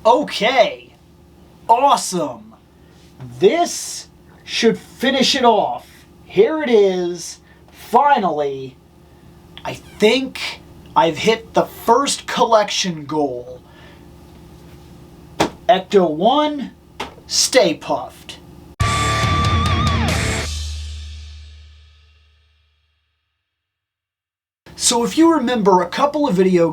Okay, awesome. This should finish it off. Here it is, finally. I think I've hit the first collection goal. Ecto 1, Stay Puffed. So if you remember a couple of videos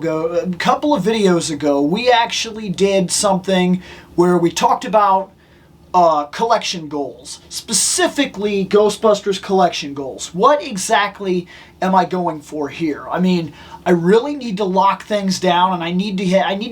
ago, we actually did something where we talked about collection goals, specifically Ghostbusters collection goals. What exactly am I going for here? I mean, I really need to lock things down, and I need to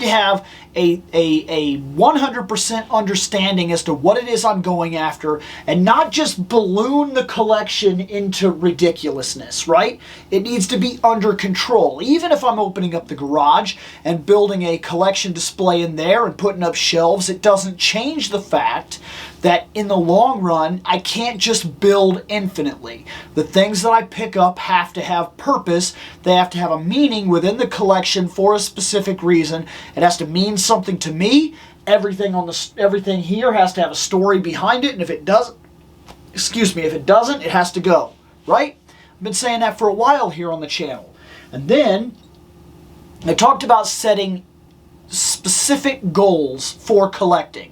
have a 100% understanding as to what it is I'm going after, and not just balloon the collection into ridiculousness, right? It needs to be under control. Even if I'm opening up the garage and building a collection display in there and putting up shelves, it doesn't change the fact that in the long run, I can't just build infinitely. The things that I pick up have to have purpose. They have to have a meaning within the collection for a specific reason. It has to mean something to me. Everything here has to have a story behind it, and if it doesn't, it has to go, right? I've been saying that for a while here on the channel. And then I talked about setting specific goals for collecting.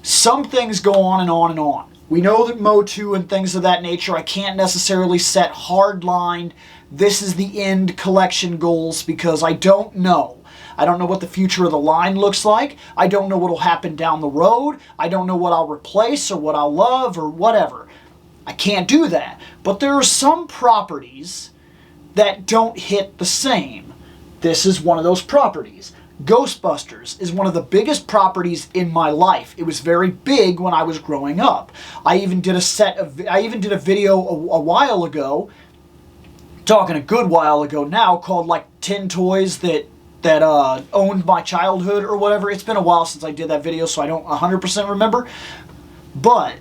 Some things go on and on and on. We know that Motu and things of that nature, I can't necessarily set hard-lined, this is the end collection goals, because I don't know. I don't know what the future of the line looks like. I don't know what will happen down the road. I don't know what I'll replace or what I'll love or whatever. I can't do that. But there are some properties that don't hit the same. This is one of those properties. Ghostbusters is one of the biggest properties in my life. It was very big when I was growing up. I even did a video a while ago, talking a good while ago now, called like 10 toys that owned my childhood or whatever. It's been a while since I did that video, so I don't 100% remember. But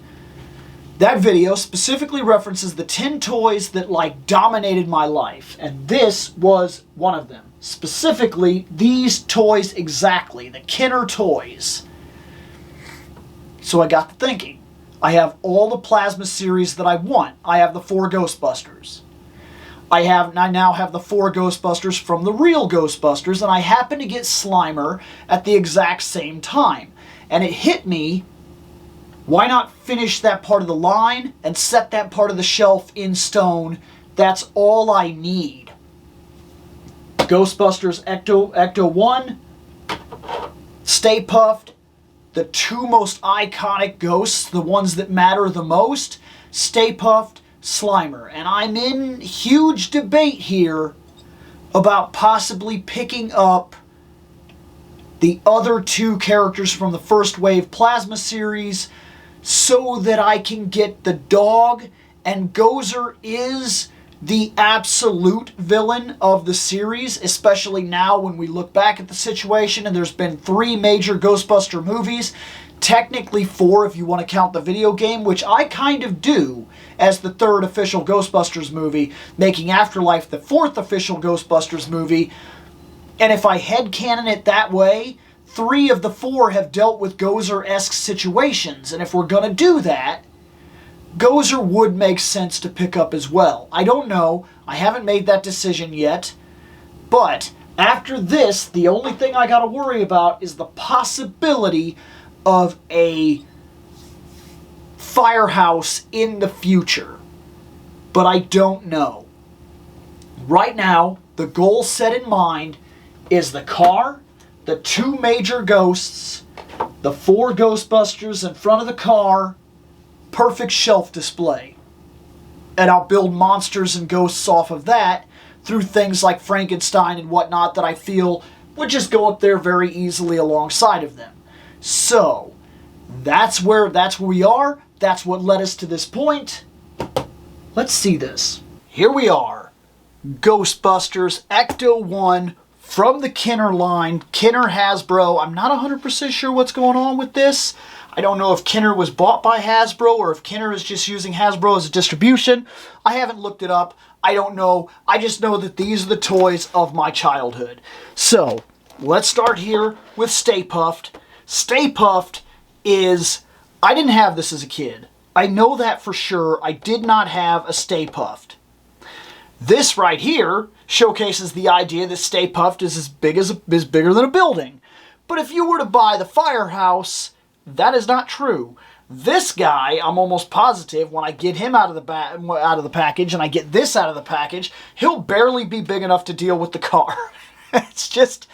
that video specifically references the 10 toys that like dominated my life, and this was one of them. Specifically, these toys exactly, the Kenner toys. So I got to thinking. I have all the plasma series that I want. I have the 4 Ghostbusters. I now have the 4 Ghostbusters from the real Ghostbusters, and I happen to get Slimer at the exact same time. And it hit me, why not finish that part of the line and set that part of the shelf in stone? That's all I need. Ghostbusters Ecto 1, Stay Puffed, the 2 most iconic ghosts, the ones that matter the most, Stay Puffed, Slimer. And I'm in huge debate here about possibly picking up the other 2 characters from the first wave plasma series so that I can get the dog, and Gozer is the absolute villain of the series, especially now when we look back at the situation, and there's been 3 major Ghostbuster movies, technically 4 if you want to count the video game, which I kind of do as the 3rd official Ghostbusters movie, making Afterlife the 4th official Ghostbusters movie. And if I headcanon it that way, 3 of the 4 have dealt with Gozer-esque situations, and if we're going to do that, Gozer would make sense to pick up as well. I don't know. I haven't made that decision yet. But after this, the only thing I gotta worry about is the possibility of a firehouse in the future. But I don't know. Right now, the goal set in mind is the car, the 2 major ghosts, the 4 Ghostbusters in front of the car, perfect shelf display. And I'll build monsters and ghosts off of that through things like Frankenstein and whatnot that I feel would just go up there very easily alongside of them. So, that's where we are. That's what led us to this point. Let's see this. Here we are. Ghostbusters Ecto 1 from the Kenner line. Kenner Hasbro. I'm not 100% sure what's going on with this. I don't know if Kenner was bought by Hasbro or if Kenner is just using Hasbro as a distribution. I haven't looked it up. I don't know. I just know that these are the toys of my childhood. So, let's start here with Stay Puffed. Stay Puft is... I didn't have this as a kid. I know that for sure. I did not have a Stay Puft. This right here showcases the idea that Stay Puft is bigger than a building. But if you were to buy the Firehouse, that is not true. This guy, I'm almost positive, when I get him out of the package and I get this out of the package, he'll barely be big enough to deal with the car. That's just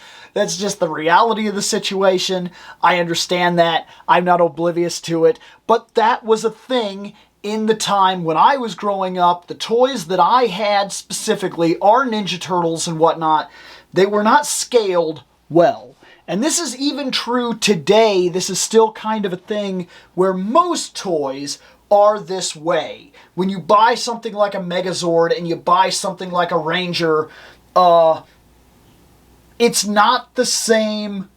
the reality of the situation. I understand that. I'm not oblivious to it. But that was a thing in the time when I was growing up. The toys that I had specifically, our Ninja Turtles and whatnot, they were not scaled well. And this is even true today. This is still kind of a thing where most toys are this way. When you buy something like a Megazord and you buy something like a Ranger, it's not the same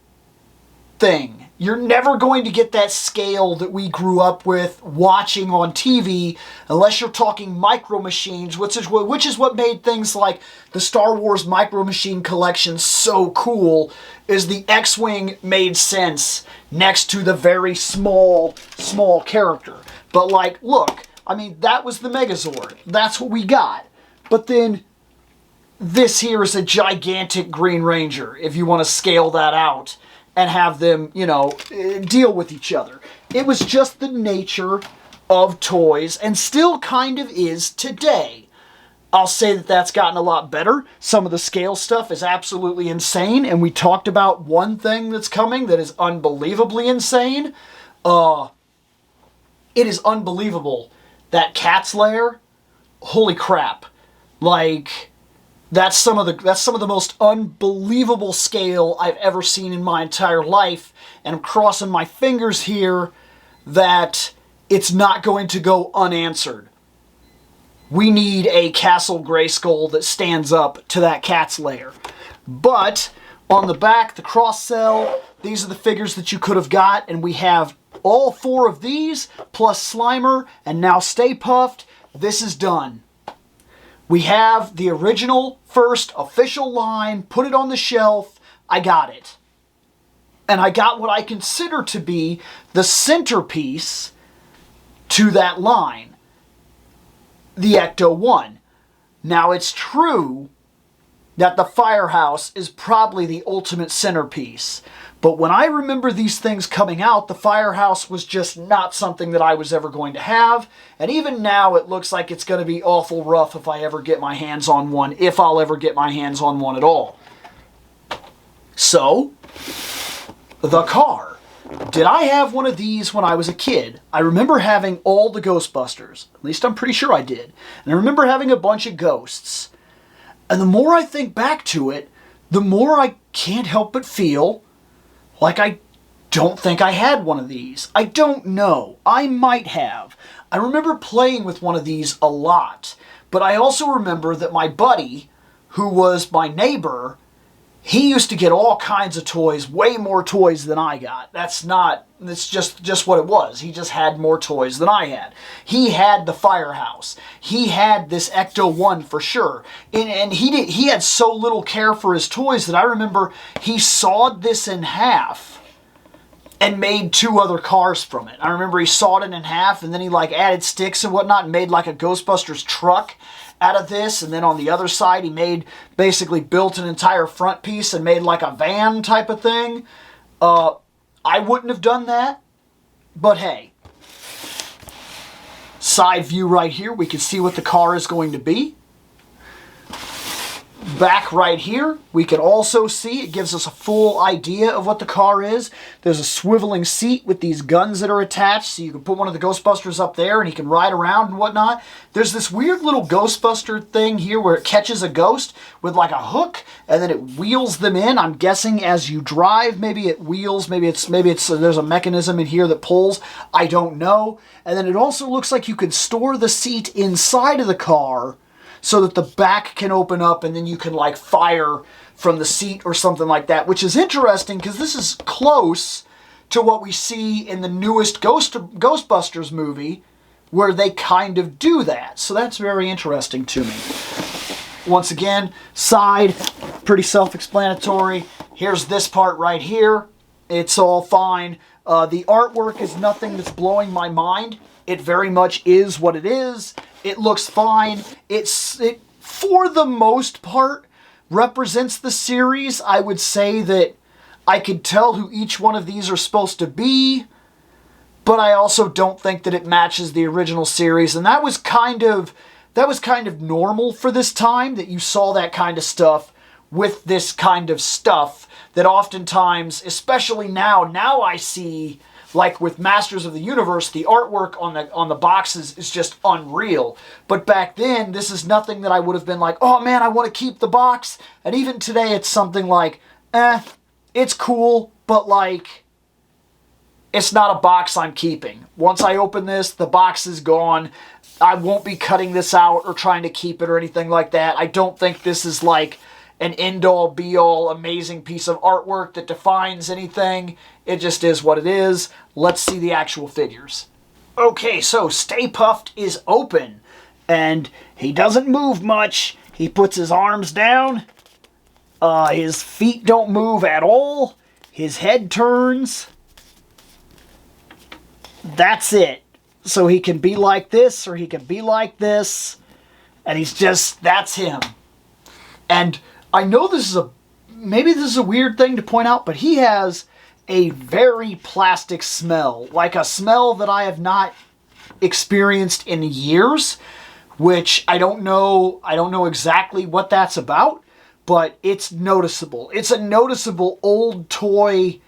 thing. You're never going to get that scale that we grew up with watching on TV unless you're talking Micro Machines, which is what made things like the Star Wars Micro Machine collection so cool, is the X-Wing made sense next to the very small character. But like, look, I mean, that was the Megazord. That's what we got. But then this here is a gigantic Green Ranger, if you want to scale that out and have them, you know, deal with each other. It was just the nature of toys, and still kind of is today. I'll say that that's gotten a lot better. Some of the scale stuff is absolutely insane, and we talked about one thing that's coming that is unbelievably insane. It is unbelievable. That Cat's Lair, holy crap. Like... That's some of the most unbelievable scale I've ever seen in my entire life, and I'm crossing my fingers here that it's not going to go unanswered. We need a Castle Grayskull that stands up to that Cat's Lair. But on the back, the cross-sell, these are the figures that you could have got, and we have all 4 of these, plus Slimer, and now Stay Puft. This is done. We have the original first official line, put it on the shelf, I got it. And I got what I consider to be the centerpiece to that line, the Ecto 1. Now it's true that the Firehouse is probably the ultimate centerpiece. But when I remember these things coming out, the Firehouse was just not something that I was ever going to have. And even now, it looks like it's going to be awful rough if I ever get my hands on one, if I'll ever get my hands on one at all. So, the car. Did I have one of these when I was a kid? I remember having all the Ghostbusters. At least I'm pretty sure I did. And I remember having a bunch of ghosts. And the more I think back to it, the more I can't help but feel like I don't think I had one of these. I don't know. I might have. I remember playing with one of these a lot. But I also remember that my buddy, who was my neighbor, he used to get all kinds of toys, way more toys than I got. That's just what it was. He just had more toys than I had. He had the Firehouse. He had this Ecto 1 for sure. And he had so little care for his toys that I remember he sawed this in half and made 2 other cars from it. I remember he sawed it in half and then he like added sticks and whatnot and made like a Ghostbusters truck out of this, and then on the other side he basically built an entire front piece and made like a van type of thing. I wouldn't have done that, but hey. Side view right here, we can see what the car is going to be. Back right here, we can also see, it gives us a full idea of what the car is. There's a swiveling seat with these guns that are attached, so you can put one of the Ghostbusters up there and he can ride around and whatnot. There's this weird little Ghostbuster thing here where it catches a ghost with like a hook and then it wheels them in. I'm guessing as you drive, maybe it wheels, maybe it's there's a mechanism in here that pulls. I don't know. And then it also looks like you could store the seat inside of the car so that the back can open up and then you can like fire from the seat or something like that, which is interesting because this is close to what we see in the newest Ghostbusters movie where they kind of do that. So that's very interesting to me. Once again, side, pretty self-explanatory. Here's this part right here. It's all fine. The artwork is nothing that's blowing my mind. It very much is what it is. It looks fine. It for the most part, represents the series. I would say that I could tell who each one of these are supposed to be, but I also don't think that it matches the original series. And that was kind of normal for this time, that you saw that kind of stuff with this kind of stuff, that oftentimes, especially now I see, like with Masters of the Universe, the artwork on the boxes is just unreal. But back then, this is nothing that I would have been like, oh man, I want to keep the box. And even today, it's something like, it's cool, but like, it's not a box I'm keeping. Once I open this, the box is gone. I won't be cutting this out or trying to keep it or anything like that. I don't think this is like an end-all, be-all, amazing piece of artwork that defines anything. It just is what it is. Let's see the actual figures. Okay, so Stay Puft is open, and he doesn't move much. He puts his arms down. His feet don't move at all. His head turns. That's it. So he can be like this, or he can be like this, and he's just, that's him. And I know maybe this is a weird thing to point out, but he has a very plastic smell, like a smell that I have not experienced in years, which I don't know exactly what that's about, but it's noticeable. It's a noticeable old toy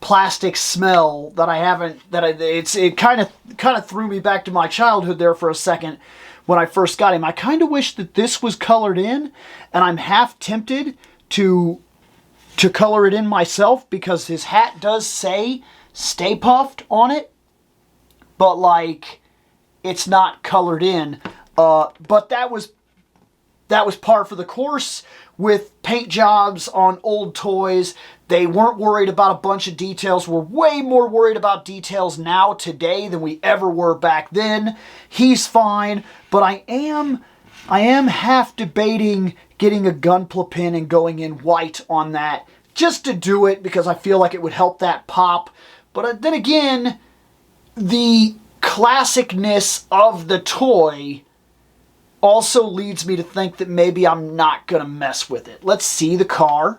plastic smell that I haven't, it kind of threw me back to my childhood there for a second when I first got him. I kind of wish that this was colored in, and I'm half tempted to color it in myself, because his hat does say Stay Puft on it, but like, it's not colored in. But that was par for the course with paint jobs on old toys. They weren't worried about a bunch of details. We're way more worried about details now today than we ever were back then. He's fine, but I am half debating getting a Gunpla pin and going in white on that, just to do it, because I feel like it would help that pop. But then again, the classicness of the toy also leads me to think that maybe I'm not going to mess with it. Let's see the car,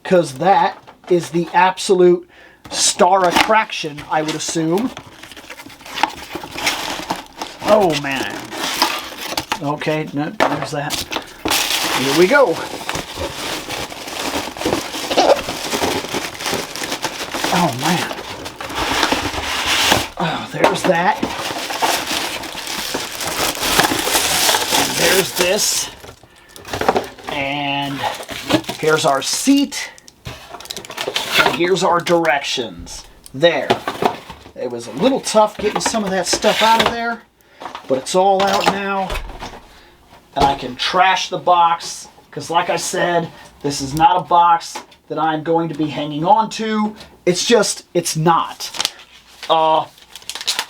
because that is the absolute star attraction, I would assume. Oh, man. Okay, no, there's that. Here we go. Oh, man. Oh, there's that. And there's this. And here's our seat. And here's our directions. There. It was a little tough getting some of that stuff out of there, but it's all out now. And I can trash the box, because like I said, this is not a box that I'm going to be hanging on to. It's just, it's not.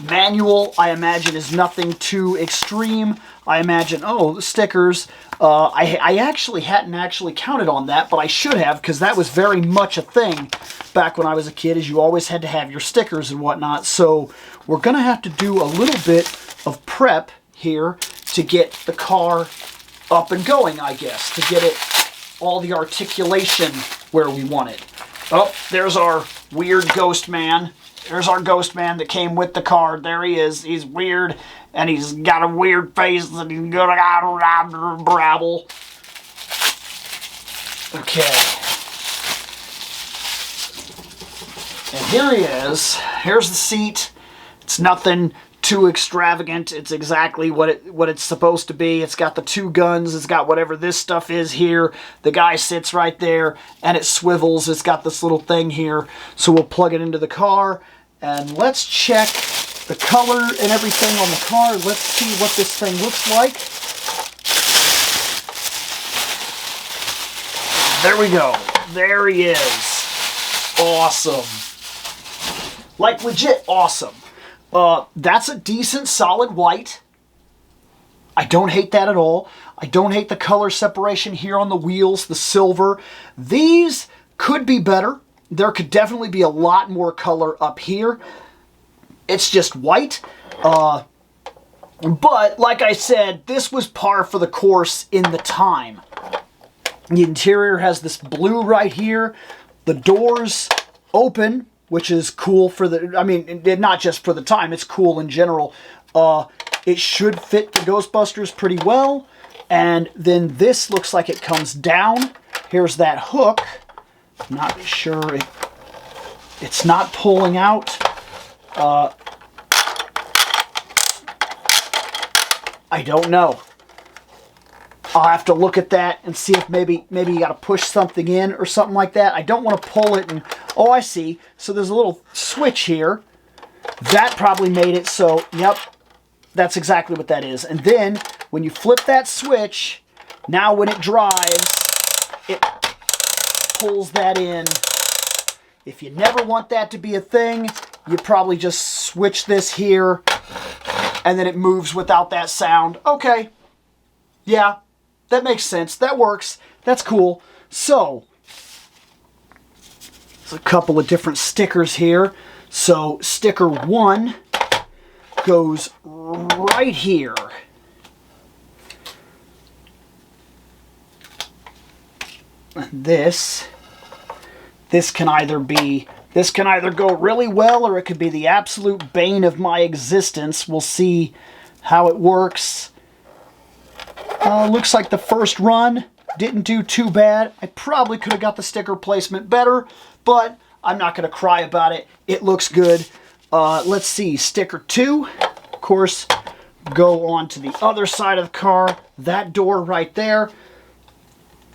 Manual, I imagine, is nothing too extreme. I imagine, oh, the stickers. I actually hadn't counted on that, but I should have, because that was very much a thing back when I was a kid, is you always had to have your stickers and whatnot. So we're going to have to do a little bit of prep here to get the car up and going, I guess, to get it all the articulation where we want it. Oh, there's our weird ghost man. There's our ghost man that came with the car. There he is. He's weird, and he's got a weird face, and he's gonna brabble. Okay. And here he is. Here's the seat. It's nothing too extravagant. It's exactly what it's supposed to be. It's got the two guns. It's got whatever this stuff is here. The guy sits right there, and it swivels. It's got this little thing here. So we'll plug it into the car, and let's check the color and everything on the car. Let's see what this thing looks like. There we go. There he is. Awesome. Like, legit awesome. That's a decent solid white. I don't hate that at all. I don't hate the color separation here on the wheels, the silver. These could be better. There could definitely be a lot more color up here. It's just white. But, like I said, this was par for the course in the time. The interior has this blue right here. The doors open, which is cool for the... I mean, not just for the time. It's cool in general. It should fit the Ghostbusters pretty well. And then this looks like it comes down. Here's that hook. Not sure it's not pulling out. I don't know. I'll have to look at that and see if maybe you got to push something in or something like that. I don't want to pull it and... Oh, I see. So there's a little switch here. That probably made it so... Yep. That's exactly what that is. And then, when you flip that switch, now when it drives, it pulls that in. If you never want that to be a thing, you probably just switch this here, and then it moves without that sound. Okay. Yeah, that makes sense. That works. That's cool. So, there's a couple of different stickers here. So, sticker 1 goes right here. This can either go really well, or it could be the absolute bane of my existence. We'll see how it works. Looks like the first run didn't do too bad. I probably could have got the sticker placement better, but I'm not going to cry about it. It looks good. Let's see, sticker 2, of course, go on to the other side of the car. That door right there.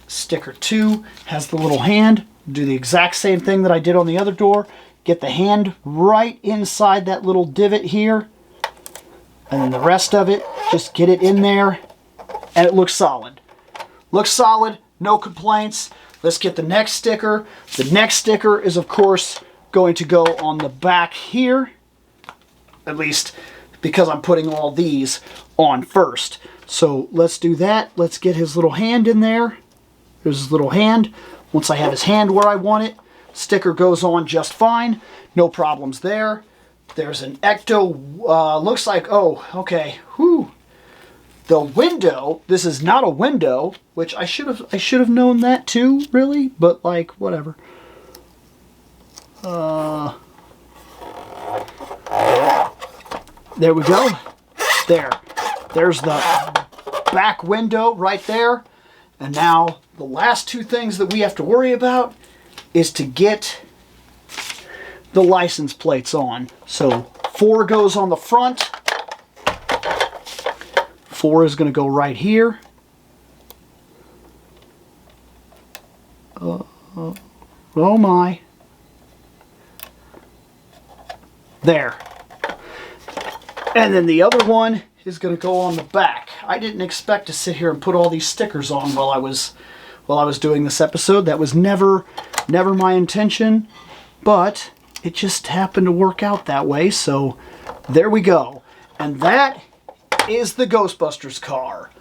Sticker 2 has the little hand. Do the exact same thing that I did on the other door. Get the hand right inside that little divot here. And then the rest of it, just get it in there. And it looks solid. Looks solid, no complaints. Let's get the next sticker. The next sticker is, of course, going to go on the back here. At least because I'm putting all these on first. So let's do that. Let's get his little hand in there. There's his little hand. Once I have his hand where I want it, sticker goes on just fine. No problems there. There's an Ecto, looks like, oh, okay. Whew. The window, this is not a window, which I should have known that too, really, but like, whatever. There we go. There's the back window right there. And now the last two things that we have to worry about is to get the license plates on. So 4 goes on the front. 4 is going to go right here. Oh my. There. And then the other one is going to go on the back. I didn't expect to sit here and put all these stickers on while I was doing this episode. That was never my intention, but it just happened to work out that way. So there we go. And that is the Ghostbusters car.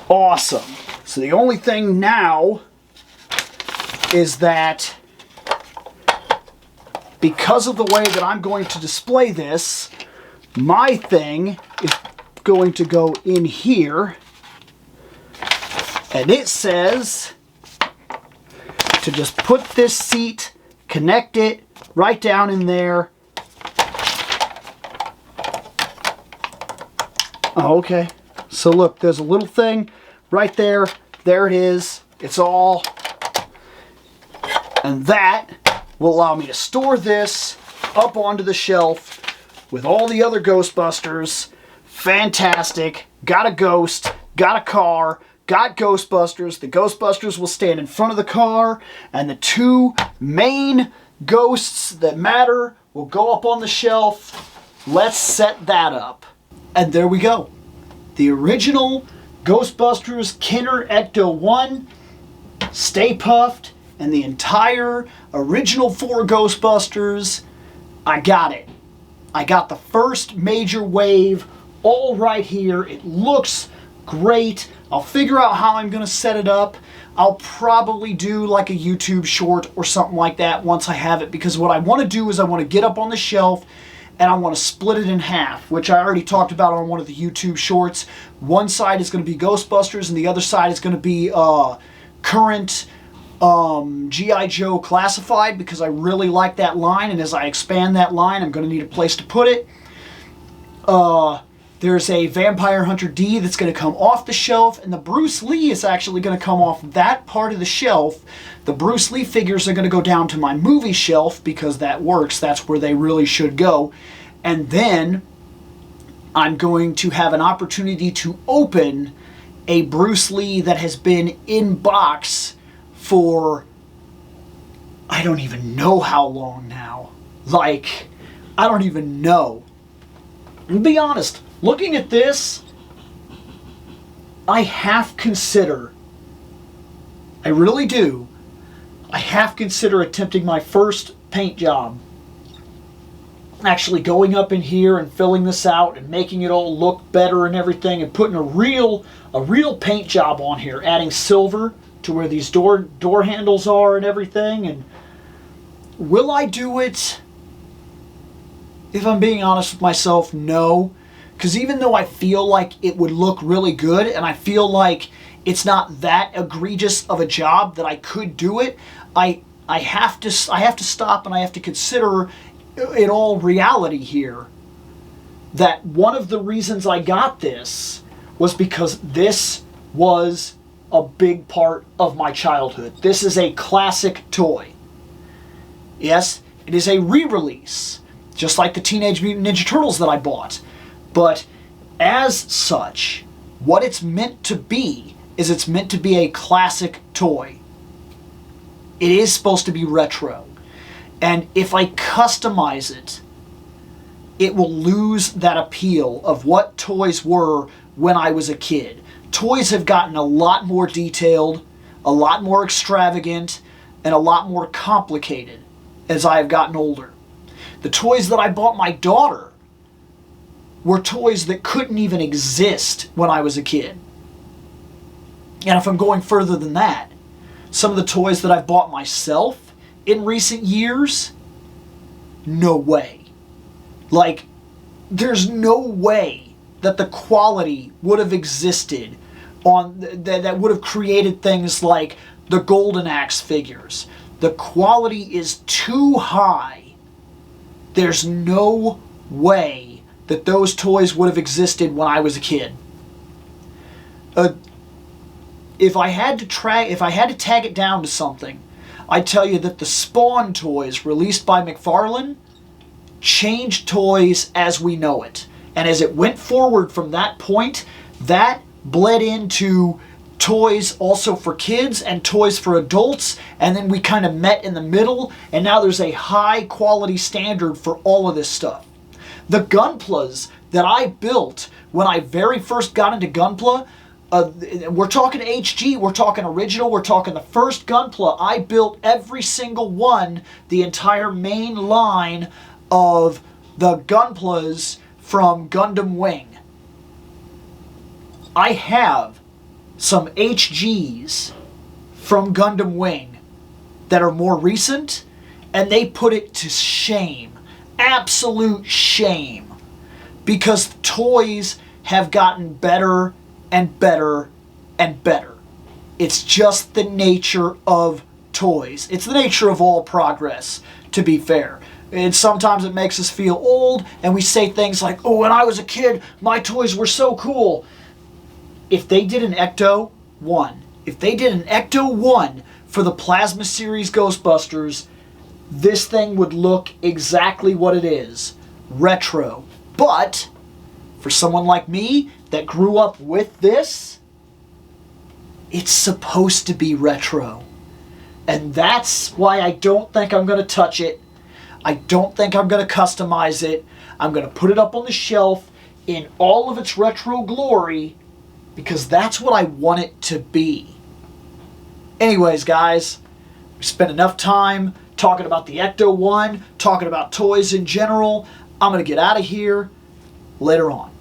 Awesome. So the only thing now is that because of the way that I'm going to display this, my thing is going to go in here, and it says to just put this seat, connect it right down in there. Oh, okay. So look, there's a little thing right there. There it is. It's all. And that will allow me to store this up onto the shelf with all the other Ghostbusters. Fantastic. Got a ghost. Got a car. Got Ghostbusters. The Ghostbusters will stand in front of the car, and the 2 main ghosts that matter will go up on the shelf. Let's set that up. And there we go. The original Ghostbusters Kenner Ecto 1, Stay Puffed, and the entire original 4 Ghostbusters. I got it. I got the first major wave all right here. It looks great. I'll figure out how I'm going to set it up. I'll probably do like a YouTube short or something like that once I have it, because what I want to do is I want to get up on the shelf and I want to split it in half, which I already talked about on one of the YouTube shorts. One side is going to be Ghostbusters and the other side is going to be current G.I. Joe Classified, because I really like that line, and as I expand that line I'm going to need a place to put it. There's a Vampire Hunter D that's going to come off the shelf, and the Bruce Lee is actually going to come off that part of the shelf. The Bruce Lee figures are going to go down to my movie shelf, because that works. That's where they really should go. And then I'm going to have an opportunity to open a Bruce Lee that has been in box for I don't even know how long now. Like, I don't even know. And to be honest, looking at this, I half consider, I really do, I half consider attempting my first paint job. Actually going up in here and filling this out and making it all look better and everything, and putting a real paint job on here, adding silver to where these door handles are and everything. And will I do it? If I'm being honest with myself, no. Because even though I feel like it would look really good, and I feel like it's not that egregious of a job that I could do it, I have to stop and I have to consider in all reality here that one of the reasons I got this was because this was a big part of my childhood. This is a classic toy. Yes, it is a re-release, just like the Teenage Mutant Ninja Turtles that I bought. But as such, what it's meant to be is it's meant to be a classic toy. It is supposed to be retro. And if I customize it, it will lose that appeal of what toys were when I was a kid. Toys have gotten a lot more detailed, a lot more extravagant, and a lot more complicated as I have gotten older. The toys that I bought my daughter were toys that couldn't even exist when I was a kid. And if I'm going further than that, some of the toys that I've bought myself in recent years, no way. Like, there's no way that the quality would have existed on that would have created things like the Golden Axe figures. The quality is too high. There's no way that those toys would have existed when I was a kid. If I had to tag it down to something, I'd tell you that the Spawn toys released by McFarlane changed toys as we know it. And as it went forward from that point, that bled into toys also for kids and toys for adults, and then we kind of met in the middle, and now there's a high quality standard for all of this stuff. The Gunplas that I built when I very first got into Gunpla, we're talking HG, we're talking original, we're talking the first Gunpla. I built every single one, the entire main line of the Gunplas from Gundam Wing. I have some HGs from Gundam Wing that are more recent, and they put it to shame. Absolute shame. Because toys have gotten better and better and better. It's just the nature of toys. It's the nature of all progress, to be fair. And sometimes it makes us feel old, and we say things like, oh, when I was a kid, my toys were so cool. If they did an Ecto 1, if they did an Ecto 1 for the Plasma Series Ghostbusters, this thing would look exactly what it is. Retro. But for someone like me that grew up with this, it's supposed to be retro. And that's why I don't think I'm going to touch it. I don't think I'm going to customize it. I'm going to put it up on the shelf in all of its retro glory, because that's what I want it to be. Anyways, guys, we spent enough time talking about the Ecto 1, talking about toys in general. I'm going to get out of here later on.